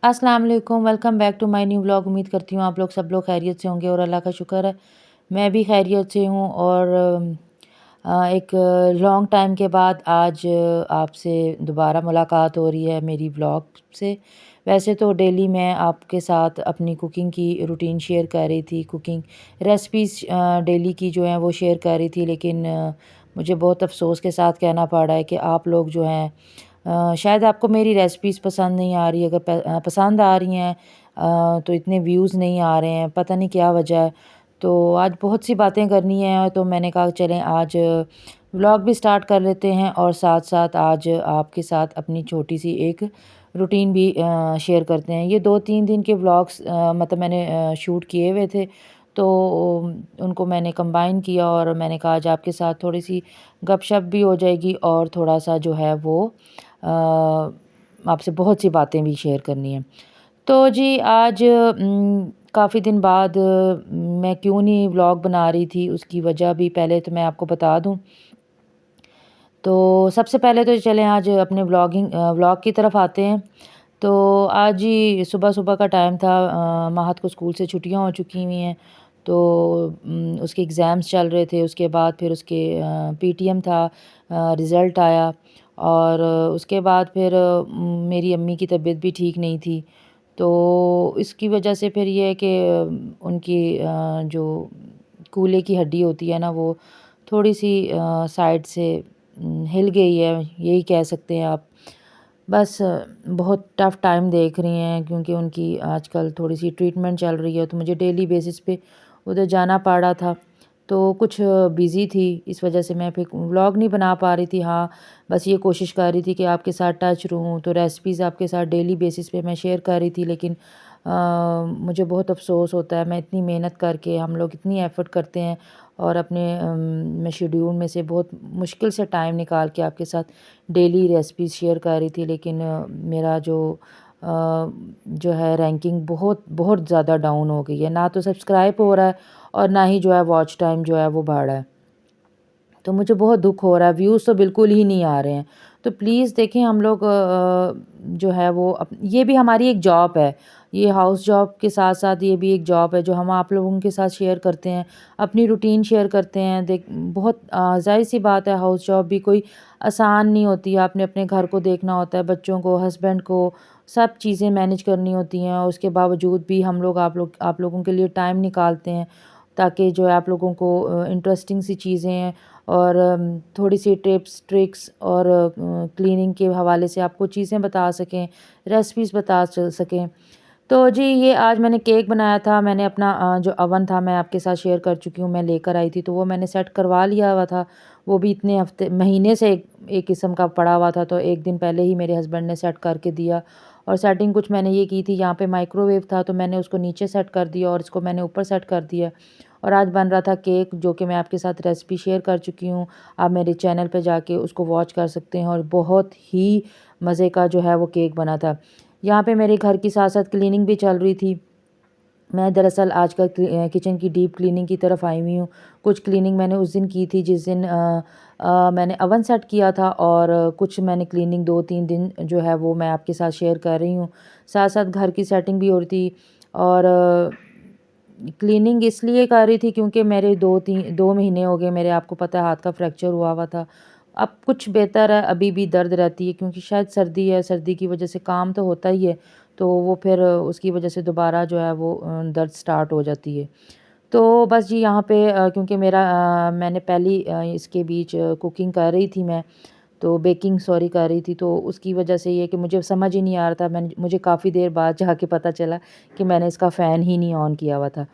अस्सलाम वालेकुम, welcome back to my new vlog. उम्मीद करती हूँ आप लोग सब लोग खैरियत से होंगे और अल्लाह का शुक्र है मैं भी खैरियत से हूँ। और एक लॉन्ग टाइम के बाद आज आपसे दोबारा मुलाकात हो रही है मेरी व्लॉग से। वैसे तो डेली मैं आपके साथ अपनी कुकिंग की रूटीन शेयर कर रही थी, कुकिंग रेसिपीज़ डेली की जो हैं वो शेयर कर रही थी, लेकिन मुझे बहुत अफ़सोस के साथ कहना पड़ रहा है कि आप लोग जो हैं शायद आपको मेरी रेसिपीज़ पसंद नहीं आ रही। अगर पसंद आ रही हैं तो इतने व्यूज़ नहीं आ रहे हैं, पता नहीं क्या वजह है। तो आज बहुत सी बातें करनी है, तो मैंने कहा चलें आज व्लॉग भी स्टार्ट कर लेते हैं और साथ साथ आज आपके साथ अपनी छोटी सी एक रूटीन भी शेयर करते हैं। ये 2-3 दिन के व्लॉग्स मतलब मैंने शूट किए हुए थे, तो उनको मैंने कंबाइन किया और मैंने कहा आज आपके साथ थोड़ी सी गपशप भी हो जाएगी और थोड़ा सा जो है वो आपसे बहुत सी बातें भी शेयर करनी है। तो जी आज काफ़ी दिन बाद मैं क्यों नहीं व्लॉग बना रही थी, उसकी वजह भी पहले तो मैं आपको बता दूँ। तो सबसे पहले तो चलें आज अपने व्लॉग की तरफ आते हैं। तो आज ही सुबह-सुबह का टाइम था, महत को स्कूल से छुट्टियाँ हो चुकी हुई हैं, तो उसके एग्ज़ाम्स चल रहे थे। उसके बाद फिर उसके पीटीएम था, रिज़ल्ट आया और उसके बाद फिर मेरी अम्मी की तबीयत भी ठीक नहीं थी। तो इसकी वजह से फिर ये है कि उनकी जो कूल्हे की हड्डी होती है ना, वो थोड़ी-सी साइड से हिल गई है, यही कह सकते हैं आप। बस बहुत टफ़ टाइम देख रही हैं क्योंकि उनकी आजकल थोड़ी-सी ट्रीटमेंट चल रही है, तो मुझे डेली बेसिस पे उधर जाना पड़ रहा था। तो कुछ बिज़ी थी, इस वजह से मैं फिर व्लॉग नहीं बना पा रही थी। हाँ, बस ये कोशिश कर रही थी कि आपके साथ टच रहूँ, तो रेसिपीज़ आपके साथ डेली बेसिस पे मैं शेयर कर रही थी, लेकिन मुझे बहुत अफ़सोस होता है, मैं इतनी मेहनत करके हम लोग इतनी एफ़र्ट करते हैं और अपने मैं शेड्यूल में से बहुत मुश्किल से टाइम निकाल के आपके साथ डेली रेसिपीज़ शेयर कर रही थी, लेकिन मेरा जो है रैंकिंग बहुत बहुत ज़्यादा डाउन हो गई है। ना तो सब्सक्राइब हो रहा है और ना ही जो है वॉच टाइम जो है वो बढ़ रहा है। तो मुझे बहुत दुःख हो रहा है, व्यूज़ तो बिल्कुल ही नहीं आ रहे हैं। तो प्लीज़ देखें, हम लोग जो है वो ये भी हमारी एक जॉब है। ये हाउस जॉब के साथ-साथ ये भी एक जॉब है जो हम आप लोगों के साथ शेयर करते हैं, अपनी रूटीन शेयर करते हैं। बहुत ज़ाहिर-सी बात है, हाउस जॉब भी कोई आसान नहीं होती है। आपने अपने घर को देखना होता है, बच्चों को, हस्बैंड को, सब चीज़ें मैनेज करनी होती हैं और उसके बावजूद भी हम लोग आप लोगों के लिए टाइम निकालते हैं, ताकि जो है आप लोगों को इंटरेस्टिंग सी चीज़ें और थोड़ी-सी टिप्स, ट्रिक्स और क्लीनिंग के हवाले से आपको चीज़ें बता सकें, रेसिपीज़ बता सकें। तो जी ये आज मैंने केक बनाया था। मैंने अपना जो अवन था मैं आपके साथ शेयर कर चुकी हूँ, मैं लेकर आई थी, तो वो मैंने सेट करवा लिया हुआ था। वो भी इतने हफ़्ते महीने से एक किस्म का पड़ा हुआ था, तो 1 दिन पहले ही मेरे हस्बैंड ने सेट करके दिया। और सेटिंग कुछ मैंने ये की थी, यहाँ पे माइक्रोवेव था तो मैंने उसको नीचे सेट कर दिया और इसको मैंने ऊपर सेट कर दिया। और आज बन रहा था केक, जो कि मैं आपके साथ रेसिपी शेयर कर चुकी हूँ। आप मेरे चैनल पे जाके उसको वॉच कर सकते हैं और बहुत ही मज़े का जो है वो केक बना था। यहाँ पे मेरे घर की साथ-साथ क्लीनिंग भी चल रही थी। मैं दरअसल आजकल किचन की डीप क्लीनिंग की तरफ आई हुई हूँ। कुछ क्लीनिंग मैंने उस दिन की थी जिस दिन मैंने अवन सेट किया था, और कुछ मैंने क्लीनिंग 2-3 दिन जो है वो मैं आपके साथ शेयर कर रही हूँ। साथ-साथ घर की सेटिंग भी हो रही थी और क्लीनिंग इसलिए कर रही थी क्योंकि मेरे 2 महीने हो गए, मेरे आपको पता है हाथ का फ्रैक्चर हुआ हुआ था। अब कुछ बेहतर है, अभी भी दर्द रहती है क्योंकि शायद सर्दी है, सर्दी की वजह से काम तो होता ही है, तो वो फिर उसकी वजह से दोबारा जो है वो दर्द स्टार्ट हो जाती है। तो बस जी यहाँ पे क्योंकि मैंने पहली इसके बीच कुकिंग कर रही थी मैं, तो बेकिंग सॉरी कर रही थी, तो उसकी वजह से ये कि मुझे समझ ही नहीं आ रहा था। मुझे काफ़ी देर बाद जाके पता चला कि मैंने इसका फ़ैन ही नहीं ऑन किया हुआ था।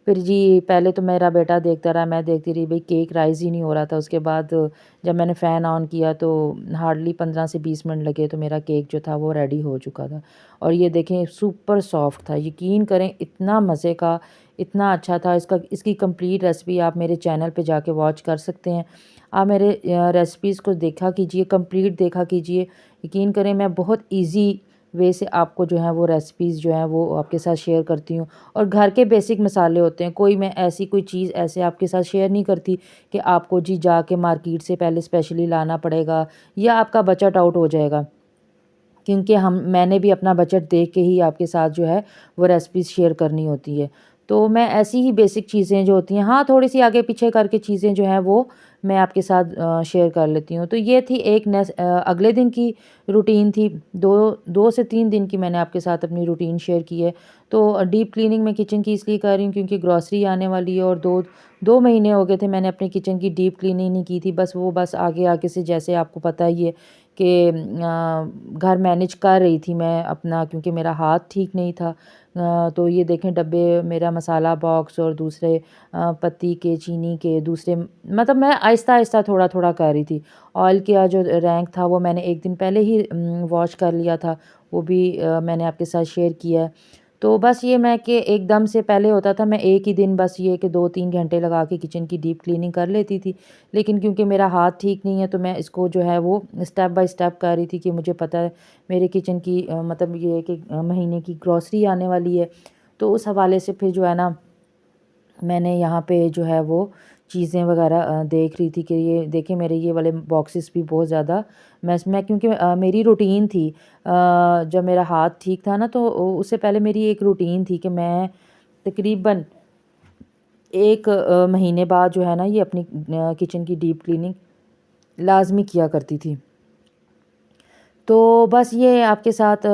फिर जी पहले तो मेरा बेटा देखता रहा, मैं देखती रही, भई केक राइज़ ही नहीं हो रहा था। उसके बाद जब मैंने फ़ैन ऑन किया तो हार्डली 15 से 20 मिनट लगे, तो मेरा केक जो था वो रेडी हो चुका था। और ये देखें सुपर सॉफ्ट था, यकीन करें इतना मज़े का, इतना अच्छा था। इसकी कंप्लीट रेसिपी आप मेरे चैनल पे जाके वॉच कर सकते हैं। आप मेरे रेसिपीज़ को देखा कीजिए, कंप्लीट देखा कीजिए। यकीन करें मैं बहुत ईज़ी वे से आपको जो है वो रेसिपीज़ जो हैं वो आपके साथ शेयर करती हूँ। और घर के बेसिक मसाले होते हैं, मैं ऐसी कोई चीज़ ऐसे आपके साथ शेयर नहीं करती कि आपको जी जाके मार्केट से पहले स्पेशली लाना पड़ेगा या आपका बजट आउट हो जाएगा। क्योंकि मैंने भी अपना बजट देख के ही आपके साथ जो है वो रेसिपीज़ शेयर करनी होती है। तो मैं ऐसी ही बेसिक चीज़ें जो होती हैं, हाँ, थोड़ी-सी आगे-पीछे करके चीज़ें जो हैं वो मैं आपके साथ शेयर कर लेती हूँ। तो ये थी एक अगले दिन की रूटीन थी। 2 से 3 दिन की मैंने आपके साथ अपनी रूटीन शेयर की है। तो डीप क्लीनिंग मैं किचन की इसलिए कर रही हूँ क्योंकि ग्रॉसरी आने वाली है और 2 महीने हो गए थे मैंने अपनी किचन की डीप क्लीनिंग नहीं की थी। बस आगे-आगे से, जैसे आपको पता ही है कि घर मैनेज कर रही थी मैं अपना, क्योंकि मेरा हाथ ठीक नहीं था। तो ये देखें डब्बे, मेरा मसाला बॉक्स और दूसरे पत्ती के, चीनी के, दूसरे, मतलब मैं आहिस्ता-आहिस्ता थोड़ा-थोड़ा कर रही थी। ऑयल का जो रैंक था वो मैंने 1 दिन पहले ही वॉश कर लिया था, वो भी मैंने आपके साथ शेयर किया है। तो बस ये मैं कि एकदम से पहले होता था मैं एक ही दिन बस ये कि 2-3 घंटे लगा के किचन की डीप क्लीनिंग कर लेती थी। लेकिन क्योंकि मेरा हाथ ठीक नहीं है तो मैं इसको जो है वो स्टेप बाय स्टेप कर रही थी कि मुझे पता है मेरे किचन की मतलब ये है कि महीने की ग्रॉसरी आने वाली है। तो उस हवाले से फिर जो है ना, मैंने यहाँ पे जो है वो चीज़ें वगैरह देख रही थी कि ये देखिए मेरे ये वाले बॉक्सेस भी बहुत ज़्यादा मैस में, क्योंकि मेरी रूटीन थी जब मेरा हाथ ठीक था ना, तो उससे पहले मेरी एक रूटीन थी कि मैं तकरीबन 1 महीने बाद जो है ना ये अपनी किचन की डीप क्लीनिंग लाज़मी किया करती थी। तो बस ये आपके साथ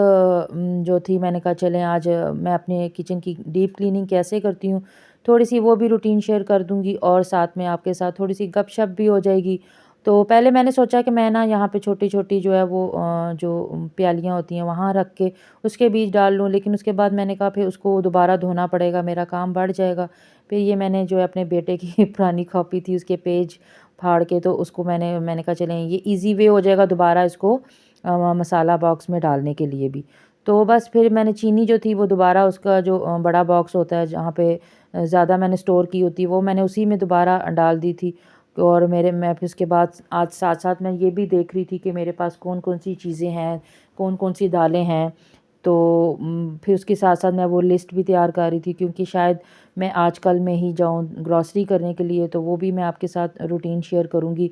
जो थी, मैंने कहा चलें आज मैं अपने किचन की डीप क्लीनिंग कैसे करती हूँ, थोड़ी-सी वो भी रूटीन शेयर कर दूँगी और साथ में आपके साथ थोड़ी-सी गपशप भी हो जाएगी। तो पहले मैंने सोचा कि मैं ना यहाँ पे छोटी-छोटी जो है वो जो प्यालियाँ होती हैं वहाँ रख के उसके बीज डाल लूँ, लेकिन उसके बाद मैंने कहा फिर उसको दोबारा धोना पड़ेगा, मेरा काम बढ़ जाएगा। फिर ये मैंने जो है अपने बेटे की पुरानी कॉपी थी उसके पेज फाड़ के, तो उसको मैंने कहा चलें ये ईज़ी वे हो जाएगा दोबारा इसको मसाला बॉक्स में डालने के लिए भी। तो बस फिर मैंने चीनी जो थी वो दोबारा उसका जो बड़ा बॉक्स होता है जहाँ पे ज़्यादा मैंने स्टोर की होती है, वो मैंने उसी में दोबारा डाल दी थी। और मैं फिर उसके बाद आज साथ-साथ मैं ये भी देख रही थी कि मेरे पास कौन-कौन सी चीज़ें हैं, कौन-कौन सी दालें हैं। तो फिर उसके साथ-साथ मैं वो लिस्ट भी तैयार कर रही थी क्योंकि शायद मैं आजकल में ही जाऊँ ग्रॉसरी करने के लिए, तो वो भी मैं आपके साथ रूटीन शेयर करूँगी।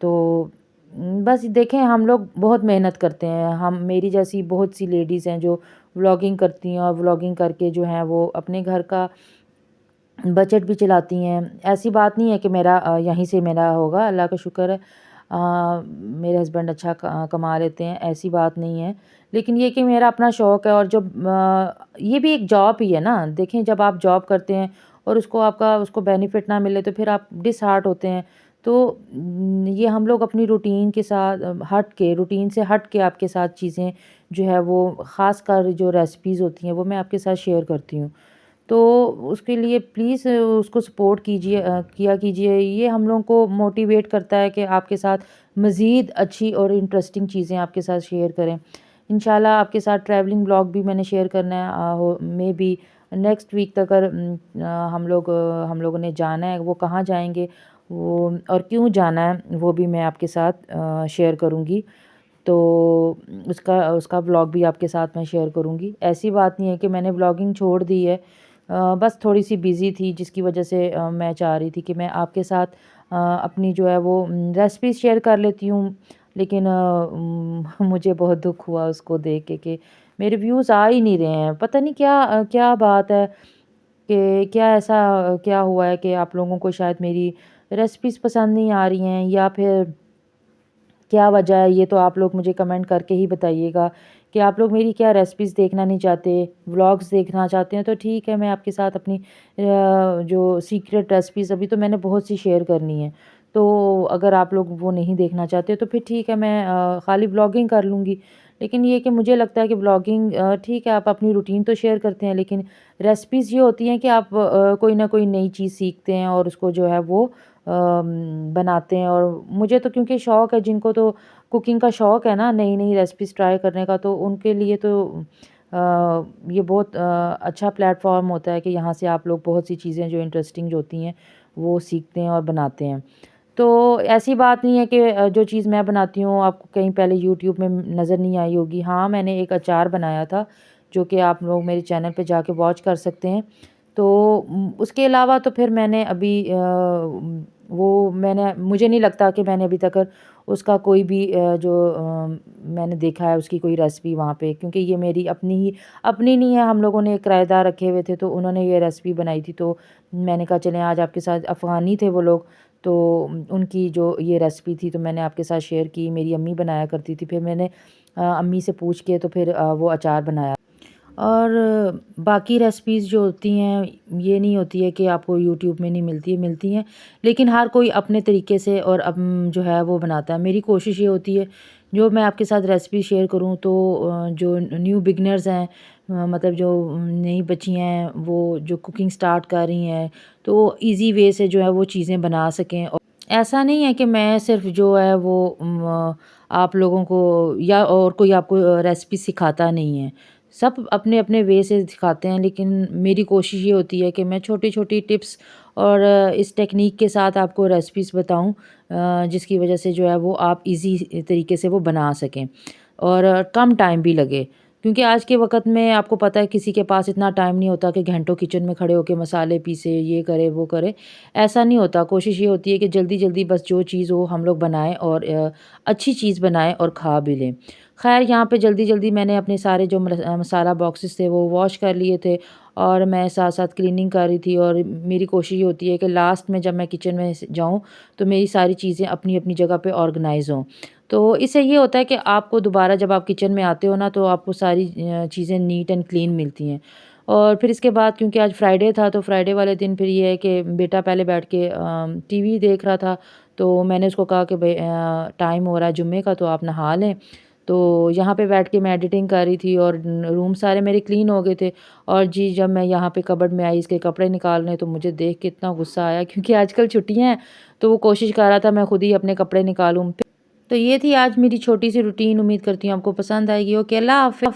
तो बस देखें हम लोग बहुत मेहनत करते हैं, हम मेरी जैसी बहुत सी लेडीज़ हैं जो व्लॉगिंग करती हैं और व्लॉगिंग करके जो हैं वो अपने घर का बजट भी चलाती हैं। ऐसी बात नहीं है कि मेरा यहीं से मेरा होगा, अल्लाह का शुक्र है। मेरे हस्बैंड अच्छा कमा लेते हैं, ऐसी बात नहीं है। लेकिन ये कि मेरा अपना शौक़ है और जब ये भी एक जॉब ही है ना। देखें जब आप जॉब करते हैं और उसको बेनिफिट ना मिले तो फिर आप डिसहार्ट होते हैं। तो ये हम लोग अपनी रूटीन के साथ रूटीन से हट के आपके साथ चीज़ें जो है वो ख़ासकर जो रेसिपीज़ होती हैं वो मैं आपके साथ शेयर करती हूँ। तो उसके लिए प्लीज़ उसको सपोर्ट कीजिए, किया कीजिए। ये हम लोगों को मोटिवेट करता है कि आपके साथ मज़ीद अच्छी और इंटरेस्टिंग चीज़ें आपके साथ शेयर करें। इंशाल्लाह आपके साथ ट्रैवलिंग ब्लॉग भी मैंने शेयर करना है, मेबी नेक्स्ट वीक तक अगर हम लोगों ने जाना है, वो कहाँ जाएँगे वो और क्यों जाना है वो भी मैं आपके साथ शेयर करूँगी। तो उसका उसका व्लॉग भी आपके साथ मैं शेयर करूँगी। ऐसी बात नहीं है कि मैंने व्लॉगिंग छोड़ दी है। बस थोड़ी-सी बिज़ी थी जिसकी वजह से मैं चाह रही थी कि मैं आपके साथ अपनी जो है वो रेसिपीज़ शेयर कर लेती हूँ। लेकिन मुझे बहुत दुःख हुआ उसको देख के कि मेरे व्यूज़ आ ही नहीं रहे हैं। पता नहीं क्या बात है कि क्या हुआ है कि आप लोगों को शायद मेरी रेसिपीज़ पसंद नहीं आ रही हैं, या फिर क्या वजह है, ये तो आप लोग मुझे कमेंट करके ही बताइएगा कि आप लोग मेरी क्या रेसिपीज़ देखना नहीं चाहते, व्लॉग्स देखना चाहते हैं तो ठीक है, मैं आपके साथ अपनी जो सीक्रेट रेसिपीज़ अभी तो मैंने बहुत सी शेयर करनी है। तो अगर आप लोग वो नहीं देखना चाहते तो फिर ठीक है, मैं खाली व्लॉगिंग कर लूँगी। लेकिन ये कि मुझे लगता है कि व्लॉगिंग ठीक है, आप अपनी रूटीन तो शेयर करते हैं, लेकिन रेसिपीज़ ये होती हैं कि आप कोई ना कोई नई चीज़ सीखते हैं और उसको जो है वो बनाते हैं। और मुझे तो क्योंकि शौक़ है, जिनको तो कुकिंग का शौक़ है ना, नई-नई रेसिपीज़ ट्राई करने का, तो उनके लिए तो ये बहुत अच्छा प्लेटफ़ॉर्म होता है कि यहाँ से आप लोग बहुत सी चीज़ें जो इंटरेस्टिंग जो होती हैं, वो सीखते हैं और बनाते हैं। तो ऐसी बात नहीं है कि जो चीज़ मैं बनाती हूँ आपको कहीं पहले यूट्यूब में नज़र नहीं आई होगी। हाँ, मैंने एक अचार बनाया था, जो कि आप लोग मेरे चैनल पे जाके वॉच कर सकते हैं। तो उसके अलावा तो फिर मैंने अभी मुझे नहीं लगता कि मैंने अभी तक उसका कोई भी मैंने देखा है उसकी कोई रेसिपी वहाँ पे, क्योंकि ये मेरी अपनी नहीं है, हम लोगों ने एक किराएदार रखे हुए थे तो उन्होंने ये रेसिपी बनाई थी। तो मैंने कहा चलें आज आपके साथ, अफ़गानी थे वो लोग, तो उनकी जो ये रेसिपी थी तो मैंने आपके साथ शेयर की। मेरी अम्मी बनाया करती थी, फिर मैंने अम्मी से पूछ के तो फिर वो अचार बनाया। और बाकी रेसिपीज़ जो होती हैं ये नहीं होती है कि आपको यूट्यूब में नहीं मिलती है, मिलती हैं, लेकिन हर कोई अपने तरीके से और जो है वो बनाता है। मेरी कोशिश ये होती है जो मैं आपके साथ रेसिपी शेयर करूं तो जो न्यू बिगनर्स हैं, मतलब जो नई बच्ची हैं वो जो कुकिंग स्टार्ट कर रही हैं, तो इजी वे से जो है वो चीज़ें बना सकें। और ऐसा नहीं है कि मैं सिर्फ जो है वो आप लोगों को या और कोई आपको रेसिपी सिखाता नहीं है। सब अपने-अपने वे से सिखाते हैं, लेकिन मेरी कोशिश ये होती है कि मैं छोटी-छोटी टिप्स और इस टेक्नीक के साथ आपको रेसिपीज़ बताऊँ, जिसकी वजह से जो है वो आप ईज़ी तरीके से वो बना सकें और कम टाइम भी लगे। क्योंकि आज के वक़्त में आपको पता है किसी के पास इतना टाइम नहीं होता कि घंटों किचन में खड़े होके मसाले पीसे, ये करे, वो करे, ऐसा नहीं होता। कोशिश ये होती है कि जल्दी-जल्दी बस जो चीज़ हो हम लोग बनाएँ और अच्छी चीज़ बनाएँ और खा भी लें। ख़ैर यहाँ पे जल्दी-जल्दी मैंने अपने सारे जो मसाला बॉक्सेस थे वो वॉश कर लिए थे और मैं साथ-साथ क्लीनिंग कर रही थी। और मेरी कोशिश ये होती है कि लास्ट में जब मैं किचन में जाऊँ तो मेरी सारी चीज़ें अपनी-अपनी जगह पे ऑर्गनाइज़ हों। तो इससे ये होता है कि आपको दोबारा जब आप किचन में आते हो ना तो आपको सारी चीज़ें नीट एंड क्लीन मिलती हैं। और फिर इसके बाद क्योंकि आज फ्राइडे था तो फ्राइडे वाले दिन फिर ये है कि बेटा पहले बैठ के टीवी देख रहा था, तो मैंने उसको कहा कि भई टाइम हो रहा है जुम्मे का तो आप नहा लें। तो यहाँ पे बैठ के मैं एडिटिंग कर रही थी और रूम सारे मेरे क्लीन हो गए थे। और जी जब मैं यहाँ पे कबर्ड में आई इसके कपड़े निकालने तो मुझे देख के इतना गुस्सा आया, क्योंकि आजकल छुट्टियाँ हैं तो वो कोशिश कर रहा था मैं खुद ही अपने कपड़े निकालूँ। तो ये थी आज मेरी छोटी सी रूटीन, उम्मीद करती हूँ आपको पसंद आएगी। ओके, अल्लाह हाफ़िज़।